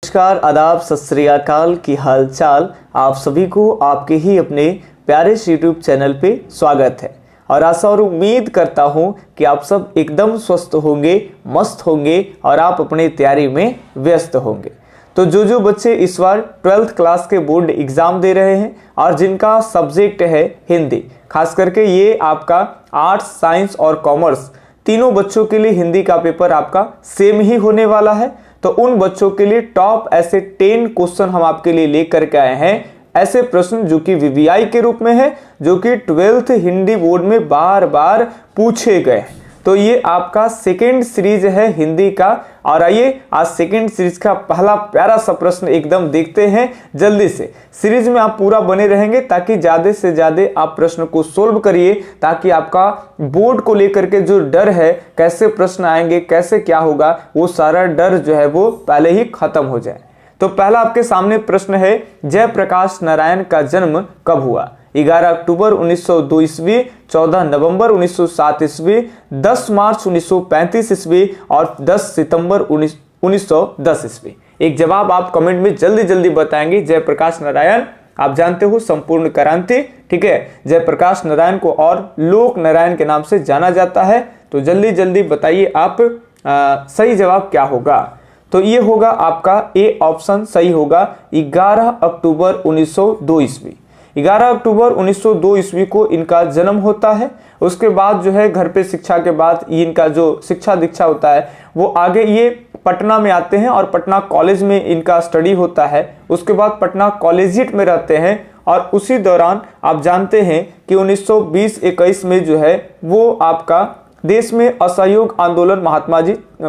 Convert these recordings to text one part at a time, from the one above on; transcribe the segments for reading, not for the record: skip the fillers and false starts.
नमस्कार, आदाब, सत श्री अकाल की हाल चाल। आप सभी को आपके ही अपने प्यारे यूट्यूब चैनल पे स्वागत है और आशा और उम्मीद करता हूं कि आप सब एकदम स्वस्थ होंगे, मस्त होंगे और आप अपने तैयारी में व्यस्त होंगे। तो जो बच्चे इस बार 12th क्लास के बोर्ड एग्ज़ाम दे रहे हैं और जिनका सब्जेक्ट है हिंदी, खास करके ये आपका आर्ट्स, साइंस और कॉमर्स तीनों बच्चों के लिए हिंदी का पेपर आपका सेम ही होने वाला है। तो उन बच्चों के लिए टॉप ऐसे 10 क्वेश्चन हम आपके लिए लेकर के आए हैं, ऐसे प्रश्न जो कि वीवीआई के रूप में है, जो कि 12th हिंदी बोर्ड में बार बार पूछे गए हैं। तो ये आपका सेकेंड सीरीज है हिंदी का और आइए आज सेकेंड सीरीज का पहला प्यारा सा प्रश्न एकदम देखते हैं जल्दी से। सीरीज में आप पूरा बने रहेंगे ताकि ज़्यादा से ज़्यादा आप प्रश्न को सोल्व करिए, ताकि आपका बोर्ड को लेकर के जो डर है, कैसे प्रश्न आएंगे, कैसे क्या होगा, वो सारा डर जो है वो पहले ही खत्म हो जाए। तो पहला आपके सामने प्रश्न है, जयप्रकाश नारायण का जन्म कब हुआ? 11 अक्टूबर 1902 ईस्वी, 14 नवंबर 1907 ईस्वी, 10 मार्च 1935 ईस्वी और 10 सितंबर 1910 ईस्वी। एक जवाब आप कमेंट में जल्दी जल्दी बताएंगे। जयप्रकाश नारायण आप जानते हो संपूर्ण क्रांति, ठीक है। जयप्रकाश नारायण को और लोक नारायण के नाम से जाना जाता है। तो जल्दी जल्दी बताइए आप सही जवाब क्या होगा। तो ये होगा आपका ए ऑप्शन सही होगा, 11 अक्टूबर 1902 ईस्वी। 11 अक्टूबर 1902 ईस्वी को इनका जन्म होता है। उसके बाद जो है घर पे शिक्षा के बाद इनका जो शिक्षा दीक्षा होता है वो आगे ये पटना में आते हैं और पटना कॉलेज में इनका स्टडी होता है। उसके बाद पटना कॉलेजिएट में रहते हैं और उसी दौरान आप जानते हैं कि 1920-21 में जो है वो आपका देश में असहयोग आंदोलन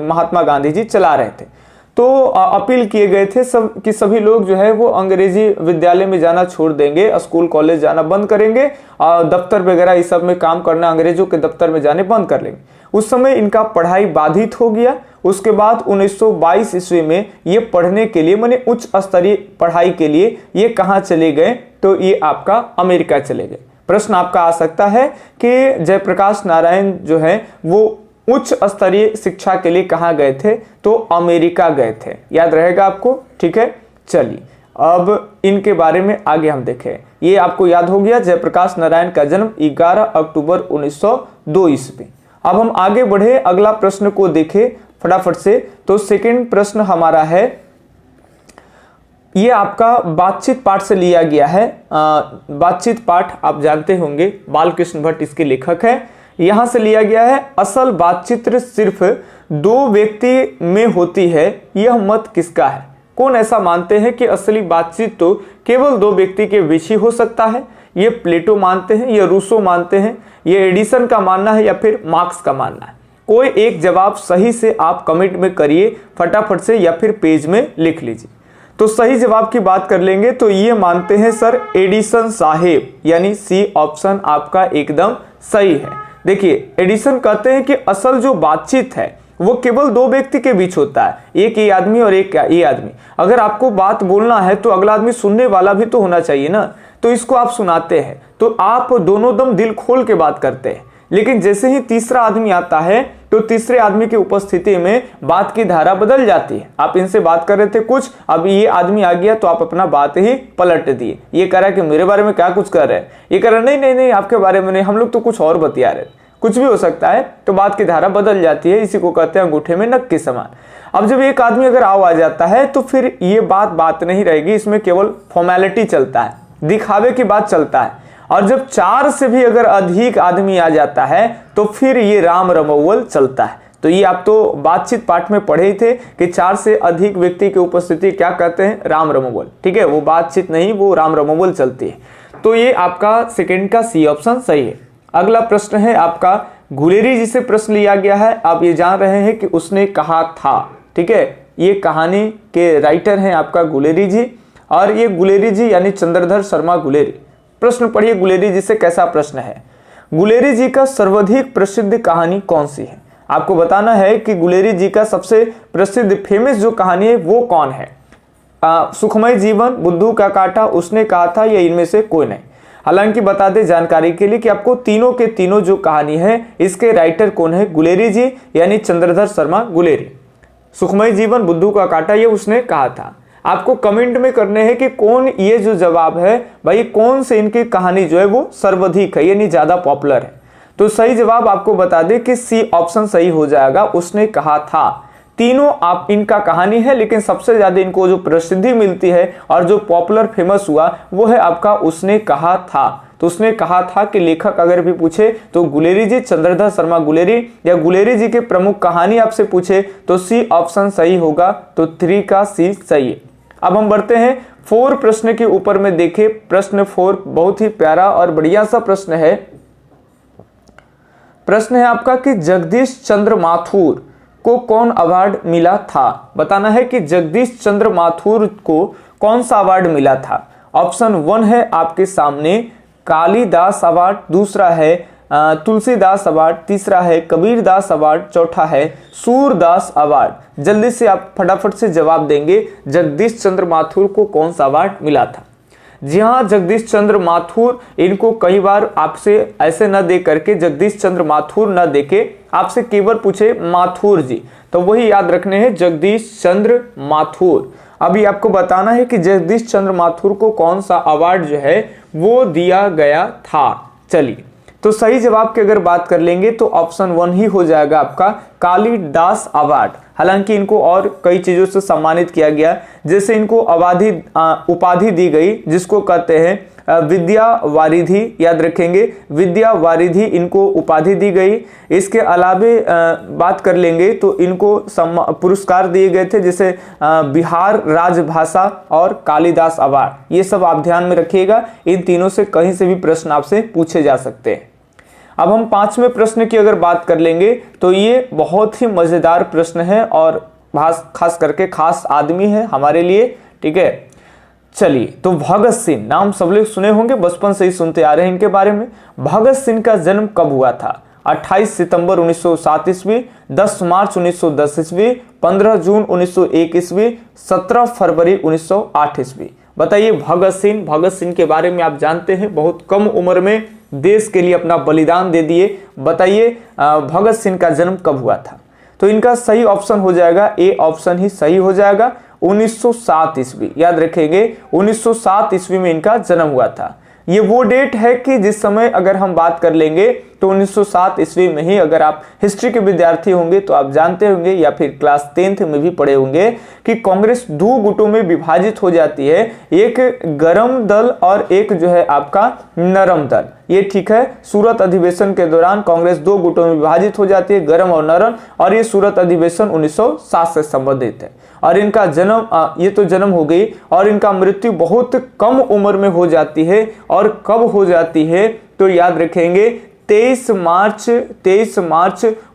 महात्मा गांधी जी चला रहे थे। तो अपील किए गए थे सब कि सभी लोग जो है वो अंग्रेजी विद्यालय में जाना छोड़ देंगे, स्कूल कॉलेज जाना बंद करेंगे, दफ्तर वगैरह इस सब में काम करना, अंग्रेजों के दफ्तर में जाने बंद कर लेंगे। उस समय इनका पढ़ाई बाधित हो गया। उसके बाद 1922 ईस्वी में ये पढ़ने के लिए, माने उच्च स्तरीय पढ़ाई के लिए ये कहाँ चले गए? तो ये आपका अमेरिका चले गए। प्रश्न आपका आ सकता है कि जयप्रकाश नारायण जो है वो उच्च स्तरीय शिक्षा के लिए कहाँ गए थे? तो अमेरिका गए थे। याद रहेगा आपको, ठीक है। चलिए अब इनके बारे में आगे हम देखें। ये आपको याद हो गया, जयप्रकाश नारायण का जन्म 11 अक्टूबर 1902 ईस्वी। अब हम आगे बढ़े, अगला प्रश्न को देखें फटाफट से। तो सेकंड प्रश्न हमारा है, ये आपका बातचीत पाठ से लिया गया है। बातचीत पाठ आप जानते होंगे, बालकृष्ण भट्ट इसके लेखक है। यहां से लिया गया है, असल बातचीत सिर्फ दो व्यक्ति में होती है, यह मत किसका है? कौन ऐसा मानते हैं कि असली बातचीत तो केवल दो व्यक्ति के बीच ही हो सकता है? ये प्लेटो मानते हैं, ये रूसो मानते हैं, ये एडिसन का मानना है या फिर मार्क्स का मानना है? कोई एक जवाब सही से आप कमेंट में करिए फटाफट से या फिर पेज में लिख लीजिए। तो सही जवाब की बात कर लेंगे तो ये मानते हैं सर एडिसन साहेब, यानी सी ऑप्शन आपका एकदम सही है। देखिए एडिसन कहते हैं कि असल जो बातचीत है वो केवल दो व्यक्ति के बीच होता है, एक ये आदमी और एक ये आदमी। अगर आपको बात बोलना है तो अगला आदमी सुनने वाला भी तो होना चाहिए ना। तो इसको आप सुनाते हैं तो आप दोनों दम दिल खोल के बात करते हैं, लेकिन जैसे ही तीसरा आदमी आता है तो तीसरे आदमी की उपस्थिति में बात की धारा बदल जाती है। आप इनसे बात कर रहे थे कुछ, अब ये आदमी आ गया तो आप अपना बात ही पलट दिए। ये कह रहा है कि मेरे बारे में क्या कुछ कर रहे हैं, ये कह रहा है नहीं आपके बारे में नहीं, हम लोग तो कुछ और बतिया रहे, कुछ भी हो सकता है। तो बात की धारा बदल जाती है, इसी को कहते हैं अंगूठे में नक के समान। अब जब एक आदमी अगर आ जाता है तो फिर ये बात नहीं रहेगी, इसमें केवल फॉर्मेलिटी चलता है, दिखावे की बात चलता है। और जब 4 से भी अगर अधिक आदमी आ जाता है तो फिर ये राम रमौवल चलता है। तो ये आप तो बातचीत पाठ में पढ़े ही थे कि 4 से अधिक व्यक्ति की उपस्थिति क्या कहते हैं? राम रमौवल, ठीक है। वो बातचीत नहीं, वो राम रमौवल चलती है। तो ये आपका सेकेंड का सी ऑप्शन सही है। अगला प्रश्न है आपका, गुलेरी जी से प्रश्न लिया गया है। आप ये जान रहे हैं कि उसने कहा था, ठीक है। ये कहानी के राइटर हैं आपका गुलेरी जी, और ये गुलेरी जी यानी चंद्रधर शर्मा गुलेरी। प्रश्न पढ़िए गुलेरी जी से कैसा प्रश्न है। गुलेरी जी का सर्वाधिक प्रसिद्ध कहानी कौन सी है? आपको बताना है कि गुलेरी जी का सबसे प्रसिद्ध फेमस जो कहानी है वो कौन है। सुखमय जीवन, बुद्धू का कांटा, उसने कहा था, या इनमें से कोई नहीं। हालांकि बता दें जानकारी के लिए कि आपको तीनों के तीनों जो कहानी है इसके राइटर कौन है? गुलेरी जी यानी चंद्रधर शर्मा गुलेरी। सुखमय जीवन, बुद्धू का कांटा, ये उसने कहा था। आपको कमेंट में करने हैं कि कौन ये जो जवाब है भाई, कौन से इनकी कहानी जो है वो सर्वाधिक है यानी ज्यादा पॉपुलर है। तो सही जवाब आपको बता दें कि सी ऑप्शन सही हो जाएगा, उसने कहा था। तीनों आप इनका कहानी है, लेकिन सबसे ज्यादा इनको जो प्रसिद्धि मिलती है और जो पॉपुलर फेमस हुआ वो है आपका उसने कहा था। तो उसने कहा था कि लेखक अगर भी पूछे तो गुलेरी जी, चंद्रधर शर्मा गुलेरी या गुलेरी जी के प्रमुख कहानी आपसे पूछे तो सी ऑप्शन सही होगा। तो 3 का सी सही है। अब हम बढ़ते हैं 4 प्रश्न के ऊपर में। देखें प्रश्न 4 बहुत ही प्यारा और बढ़िया सा प्रश्न है। प्रश्न है आपका कि जगदीश चंद्र माथुर को कौन अवार्ड मिला था। बताना है कि जगदीश चंद्र माथुर को कौन सा अवार्ड मिला था। ऑप्शन 1 है आपके सामने कालिदास अवार्ड, दूसरा है तुलसीदास अवार्ड, तीसरा है कबीरदास अवार्ड, चौथा है सूरदास अवार्ड। जल्दी से आप फटाफट से जवाब देंगे, जगदीश चंद्र माथुर को कौन सा अवार्ड मिला था। जी हाँ, जगदीश चंद्र माथुर, इनको कई बार आपसे ऐसे न दे करके जगदीश चंद्र माथुर न देके आपसे केवल पूछे माथुर जी, तो वही याद रखने हैं जगदीश चंद्र माथुर। अभी आपको बताना है कि जगदीश चंद्र माथुर को कौन सा अवार्ड जो है वो दिया गया था। चलिए, तो सही जवाब की अगर बात कर लेंगे तो ऑप्शन 1 ही हो जाएगा आपका कालिदास अवार्ड। हालांकि इनको और कई चीजों से सम्मानित किया गया, जैसे इनको उपाधि दी गई जिसको कहते हैं विद्या वारिधि, याद रखेंगे विद्या वारिधि इनको उपाधि दी गई। इसके अलावे बात कर लेंगे तो इनको पुरस्कार दिए गए थे, जैसे बिहार राजभाषा और कालिदास अवार्ड। ये सब आप ध्यान में रखिएगा, इन तीनों से कहीं से भी प्रश्न आपसे पूछे जा सकते हैं। अब हम 5वें प्रश्न की अगर बात कर लेंगे तो ये बहुत ही मजेदार प्रश्न है और खास करके खास आदमी है हमारे लिए, ठीक है। चलिए, तो भगत सिंह नाम सब लोग सुने होंगे, बचपन से ही सुनते आ रहे हैं इनके बारे में। भगत सिंह का जन्म कब हुआ था। 28 सितंबर 1907 ईस्वी, 10 मार्च 1910 ईस्वी, 15 जून 1901 ईस्वी, 17 फरवरी 1908 ईस्वी। बताइए भगत सिंह के बारे में आप जानते हैं, बहुत कम उम्र में देश के लिए अपना बलिदान दे दिए। बताइए भगत सिंह का जन्म कब हुआ था। तो इनका सही ऑप्शन हो जाएगा ए ऑप्शन ही सही हो जाएगा, 1907 ईस्वी। याद रखेंगे 1907 ईस्वी में इनका जन्म हुआ था। ये वो डेट है कि जिस समय अगर हम बात कर लेंगे तो 1907 ईस्वी में ही, अगर आप हिस्ट्री के विद्यार्थी होंगे तो आप जानते होंगे या फिर क्लास 10th में भी पढ़े होंगे कि कांग्रेस 2 गुटों में विभाजित हो जाती है, एक गरम दल और एक जो है आपका नरम दल। ये ठीक है, सूरत अधिवेशन के दौरान कांग्रेस 2 गुटों में विभाजित हो जाती है, गरम और नरम, और ये सूरत अधिवेशन 1907 से संबंधित है। और इनका जन्म ये तो जन्म हो गई, और इनका मृत्यु बहुत कम उम्र में हो जाती है। और कब हो जाती है तो याद रखेंगे 23 मार्च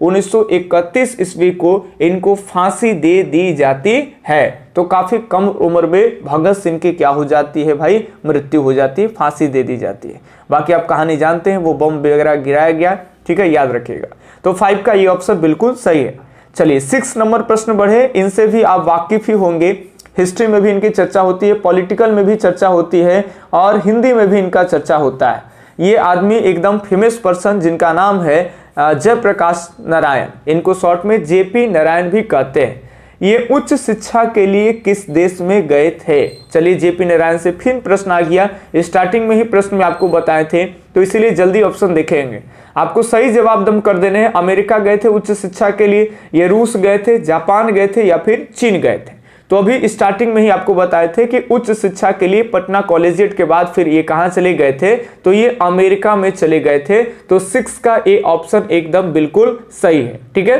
1931 ईस्वी को इनको फांसी दे दी जाती है। तो काफी कम उम्र में भगत सिंह की क्या हो जाती है भाई, मृत्यु हो जाती है, फांसी दे दी जाती है। बाकी आप कहानी जानते हैं, वो बम वगैरह गिराया गया, ठीक है, याद रखिएगा। तो 5 का ये ऑप्शन बिल्कुल सही है। चलिए 6 नंबर प्रश्न बढ़े, इनसे भी आप वाकिफ ही होंगे। हिस्ट्री में भी इनकी चर्चा होती है, पॉलिटिकल में भी चर्चा होती है, और हिंदी में भी इनका चर्चा होता है। ये आदमी एकदम फेमस पर्सन जिनका नाम है जयप्रकाश नारायण, इनको शॉर्ट में जेपी नारायण भी कहते हैं। ये उच्च शिक्षा के लिए किस देश में गए थे। चलिए जेपी नारायण से फिर प्रश्न आ गया, स्टार्टिंग में ही प्रश्न में आपको बताए थे, तो इसीलिए जल्दी ऑप्शन देखेंगे। आपको सही जवाब दम कर देने हैं। अमेरिका गए थे उच्च शिक्षा के लिए, ये रूस गए थे, जापान गए थे, या फिर चीन गए थे। तो अभी स्टार्टिंग में ही आपको बताए थे कि उच्च शिक्षा के लिए पटना कॉलेजिएट के बाद फिर ये कहां चले गए थे, तो ये अमेरिका में चले गए थे। तो 6 का ए ऑप्शन एकदम बिल्कुल सही है, ठीक है।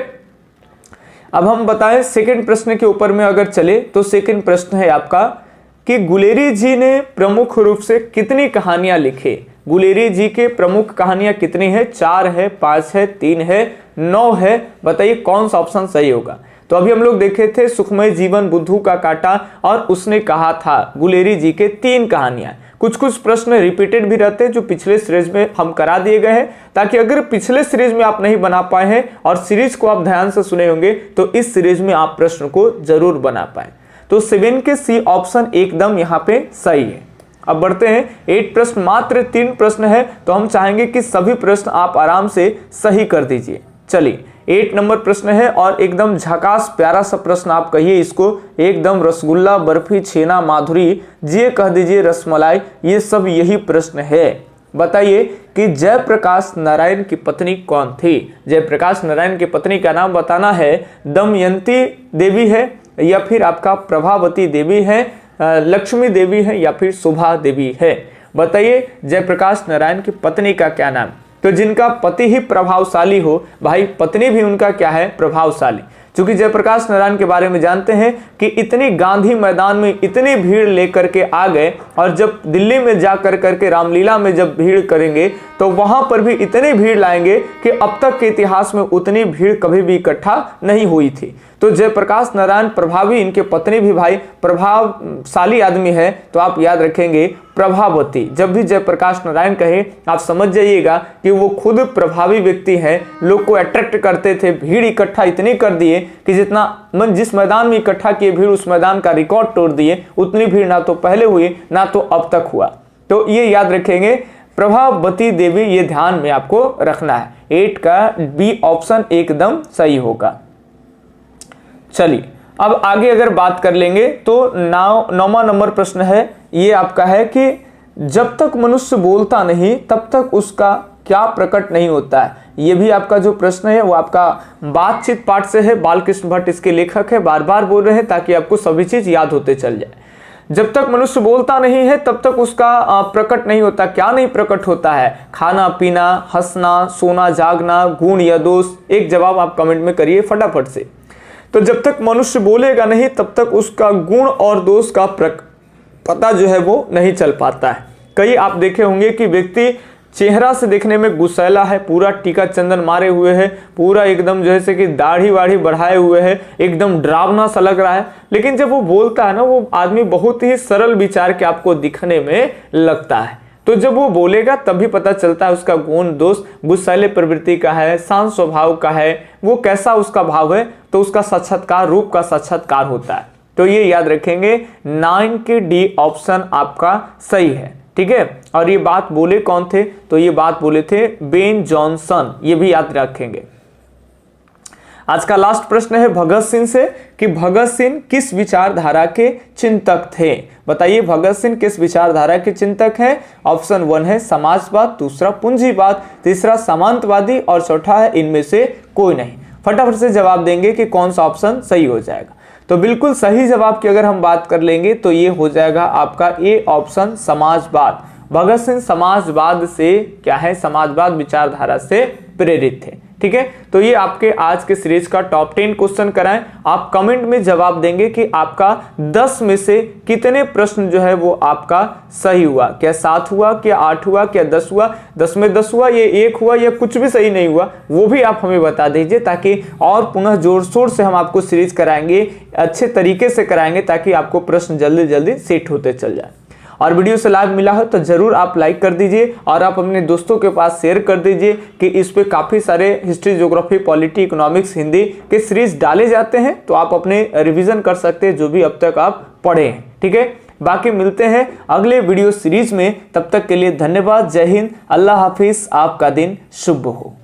अब हम बताएं सेकंड प्रश्न के ऊपर में अगर चले तो सेकंड प्रश्न है आपका कि गुलेरी जी ने प्रमुख रूप से कितनी कहानियां लिखी। गुलेरी जी के प्रमुख कहानियां कितनी है, 4 है, 5 है, 3 है, 9 है। बताइए कौन सा ऑप्शन सही होगा। तो अभी हम लोग देखे थे सुखमय जीवन, बुद्धू का कांटा और उसने कहा था। गुलेरी जी के 3 कहानियां। कुछ प्रश्न रिपीटेड भी रहते हैं जो पिछले सीरीज में हम करा दिए गए हैं, ताकि अगर पिछले सीरीज में आप नहीं बना पाए हैं और सीरीज को आप ध्यान से सुने होंगे तो इस सीरीज में आप प्रश्न को जरूर बना पाए। तो 7 के सी ऑप्शन एकदम यहाँ पे सही है। अब बढ़ते हैं 8 प्रश्न, मात्र 3 प्रश्न है, तो हम चाहेंगे कि सभी प्रश्न आप आराम से सही कर दीजिए। चलिए 8 नंबर प्रश्न है और एकदम झकास प्यारा सा प्रश्न आप कहिए इसको, एकदम रसगुल्ला, बर्फी, छेना, माधुरी, जी कह दीजिए रसमलाई, ये सब यही प्रश्न है। बताइए कि जयप्रकाश नारायण की पत्नी कौन थी? जयप्रकाश नारायण की पत्नी का नाम बताना है, दमयंती देवी है या फिर आपका प्रभावती देवी है, लक्ष्मी देवी है या फिर शोभा देवी है। बताइए जयप्रकाश नारायण की पत्नी का क्या नाम? तो जिनका पति ही प्रभावशाली हो भाई, पत्नी भी उनका क्या है? प्रभावशाली। क्योंकि जयप्रकाश नारायण के बारे में जानते हैं कि इतनी गांधी मैदान में इतनी भीड़ लेकर के आ गए, और जब दिल्ली में जा करके रामलीला में जब भीड़ करेंगे तो वहां पर भी इतनी भीड़ लाएंगे कि अब तक के इतिहास में उतनी भीड़ कभी भी इकट्ठा नहीं हुई थी। तो जयप्रकाश नारायण प्रभावी, इनके पत्नी भी भाई प्रभावशाली आदमी है, तो आप याद रखेंगे प्रभावती। जब भी जयप्रकाश नारायण कहे आप समझ जाइएगा कि वो खुद प्रभावी व्यक्ति है, लोग को अट्रैक्ट करते थे, भीड़ इकट्ठा इतनी कर दिए कि जिस मैदान में इकट्ठा किए भीड़, उस मैदान का रिकॉर्ड तोड़ दिए। उतनी भीड़ ना तो पहले हुई ना तो अब तक हुआ। तो ये याद रखेंगे प्रभावती देवी, ये ध्यान में आपको रखना है। 8 का बी ऑप्शन एकदम सही होगा। चलिए अब आगे अगर बात कर लेंगे तो 9वां नंबर प्रश्न है, ये आपका है कि जब तक मनुष्य बोलता नहीं तब तक उसका क्या प्रकट नहीं होता है। ये भी आपका जो प्रश्न है वो आपका बातचीत पाठ से है, बालकृष्ण भट्ट इसके लेखक है, बार बार बोल रहे हैं ताकि आपको सभी चीज याद होते चल जाए। जब तक मनुष्य बोलता नहीं है तब तक उसका प्रकट नहीं होता। क्या नहीं प्रकट होता है? खाना पीना, हंसना, सोना, जागना, गुण या दोष। एक जवाब आप कमेंट में करिए फटाफट से। तो जब तक मनुष्य बोलेगा नहीं तब तक उसका गुण और दोष का पता जो है वो नहीं चल पाता है। कई आप देखे होंगे कि व्यक्ति चेहरा से देखने में गुस्सैला है, पूरा टीका चंदन मारे हुए है, पूरा एकदम जैसे कि दाढ़ी वाढ़ी बढ़ाए हुए है, एकदम डरावना सा लग रहा है, लेकिन जब वो बोलता है ना, वो आदमी बहुत ही सरल विचार के आपको दिखने में लगता है। तो जब वो बोलेगा तभी पता चलता है उसका गुण दोष गुस्सैले प्रवृत्ति का है, शांत स्वभाव का है, वो कैसा उसका भाव है, तो उसका साक्षात्कार, रूप का साक्षात्कार होता है। तो ये याद रखेंगे 9 के डी ऑप्शन आपका सही है। ठीक है, और ये बात बोले कौन थे? तो ये बात बोले थे बेन जॉनसन, ये भी याद रखेंगे। आज का लास्ट प्रश्न है भगत सिंह से कि भगत सिंह किस विचारधारा के चिंतक थे? बताइए भगत सिंह किस विचारधारा के चिंतक हैं? ऑप्शन 1 है समाजवाद, दूसरा पूंजीवाद, तीसरा सामंतवादी और चौथा है इनमें से कोई नहीं। फटाफट से जवाब देंगे कि कौन सा ऑप्शन सही हो जाएगा। तो बिल्कुल सही जवाब की अगर हम बात कर लेंगे तो ये हो जाएगा आपका ए ऑप्शन समाजवाद। भगत सिंह समाजवाद से क्या है? समाजवाद विचारधारा से प्रेरित थे। ठीक है, तो ये आपके आज के सीरीज का टॉप 10 क्वेश्चन कराएं। आप कमेंट में जवाब देंगे कि आपका 10 में से कितने प्रश्न जो है वो आपका सही हुआ। क्या 7 हुआ, क्या 8 हुआ, क्या 10 हुआ, 10 में 10 हुआ, ये 1 हुआ या कुछ भी सही नहीं हुआ, वो भी आप हमें बता दीजिए, ताकि और पुनः जोर शोर से हम आपको सीरीज कराएंगे, अच्छे तरीके से कराएंगे, ताकि आपको प्रश्न जल्दी जल्दी सेट होते चल जाए। और वीडियो से लाभ मिला हो तो जरूर आप लाइक कर दीजिए और आप अपने दोस्तों के पास शेयर कर दीजिए कि इस पे काफ़ी सारे history, geography, polity, economics, Hindi के सीरीज डाले जाते हैं, तो आप अपने रिवीजन कर सकते हैं जो भी अब तक आप पढ़े हैं। ठीक है, बाकी मिलते हैं अगले वीडियो सीरीज में, तब तक के लिए धन्यवाद। जय हिंद, अल्लाह हाफिज, आपका दिन शुभ हो।